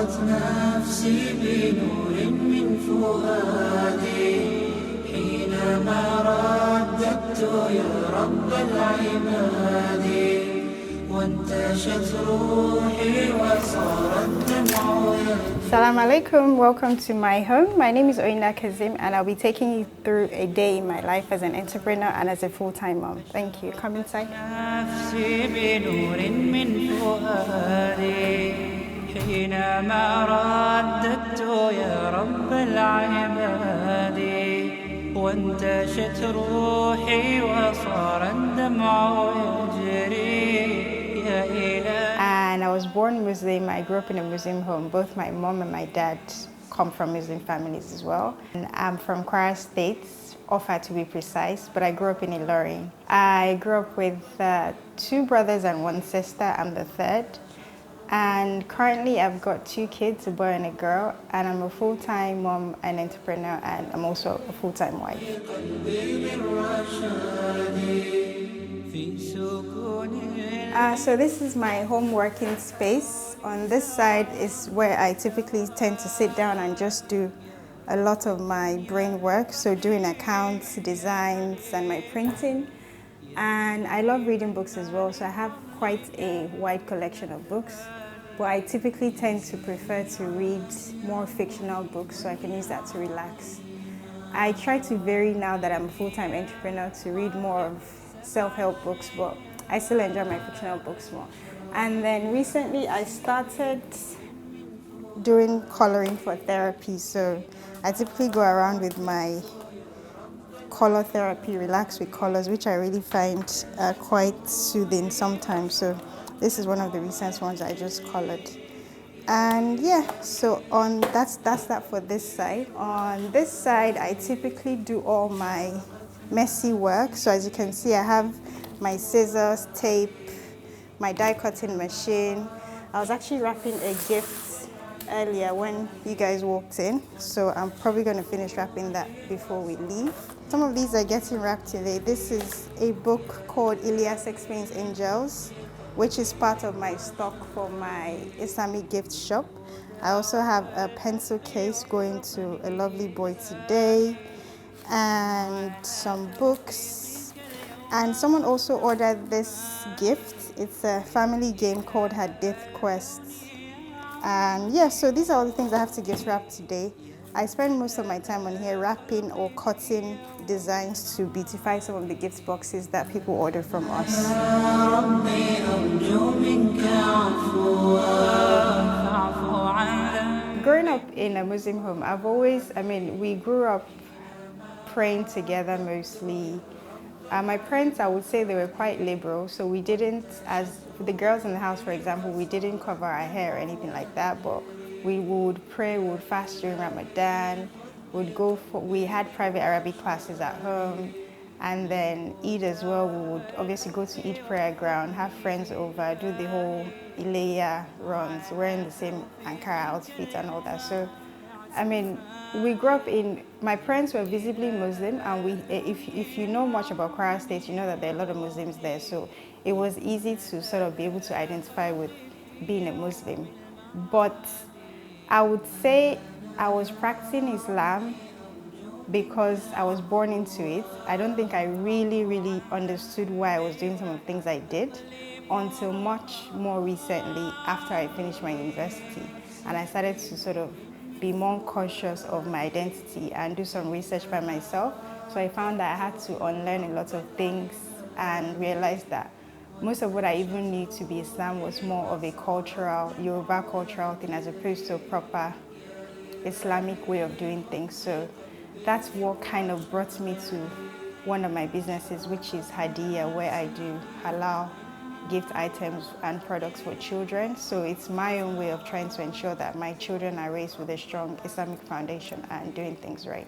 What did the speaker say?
طارت نفسي بنور من فؤادي حينما رددت يا رب العباد وانتشت روحي وصار الدمع يجري. Assalamu alaikum, welcome to my home. My name is Oyinla Kazeem and I'll be taking you through a day in my life as an entrepreneur and as a full-time mom. Thank you. Come inside. نفسي بنور من فؤادي حينما رددت يا رب العباد وانتشت روحي وصار الدمع يجري يا إلهي. And I was born Muslim. I grew up in a Muslim home. Both my mom and my dad come from Muslim families as well. And I'm from Kwara State, Offa to be precise, but I grew up in Ilorin. I grew up with two brothers and one sister. I'm the third. And currently I've got two kids, a boy and a girl, and I'm a full-time mom and entrepreneur, and I'm also a full-time wife. So this is my home working space. On this side is where I typically tend to sit down and just do a lot of my brain work, so doing accounts, designs, and my printing. And I love reading books as well, so I have quite a wide collection of books. But I typically tend to prefer to read more fictional books so I can use that to relax. I try to vary now that I'm a full-time entrepreneur to read more of self-help books, but I still enjoy my fictional books more. And then recently I started doing coloring for therapy, so I typically go around with my color therapy, relax with colors, which I really find quite soothing sometimes. So this is one of the recent ones I just colored. And yeah, so that's that for this side. On this side, I typically do all my messy work. So as you can see, I have my scissors, tape, my die cutting machine. I was actually wrapping a gift earlier when you guys walked in, so I'm probably going to finish wrapping that before we leave. Some of these are getting wrapped today. This is a book called Ilyas Explains Angels, which is part of my stock for my Islamic gift shop. I also have a pencil case going to a lovely boy today, and some books. And someone also ordered this gift. It's a family game called Hadith Quest. And yeah, so these are all the things I have to gift wrap today. I spend most of my time on here wrapping or cutting designs to beautify some of the gift boxes that people order from us. Growing up in a Muslim home, we grew up praying together mostly. My parents, I would say they were quite liberal, so we didn't, as the girls in the house, for example, we didn't cover our hair or anything like that, but we would pray, we would fast during Ramadan, we had private Arabic classes at home, and then Eid as well. We would obviously go to Eid prayer ground, have friends over, do the whole Ileya runs, wearing the same Ankara outfit and all that. So we grew up my parents were visibly Muslim, and if you know much about Kwara State, you know that there are a lot of Muslims there, so it was easy to sort of be able to identify with being a Muslim. But I would say I was practicing Islam because I was born into it. I don't think I really understood why I was doing some of the things I did until much more recently after I finished my university, and I started to sort of be more conscious of my identity and do some research by myself. So I found that I had to unlearn a lot of things and realize that most of what I even knew to be Islam was more of a Yoruba cultural thing as opposed to a proper Islamic way of doing things. So that's what kind of brought me to one of my businesses, which is Hadiya, where I do halal gift items and products for children. So it's my own way of trying to ensure that my children are raised with a strong Islamic foundation and doing things right.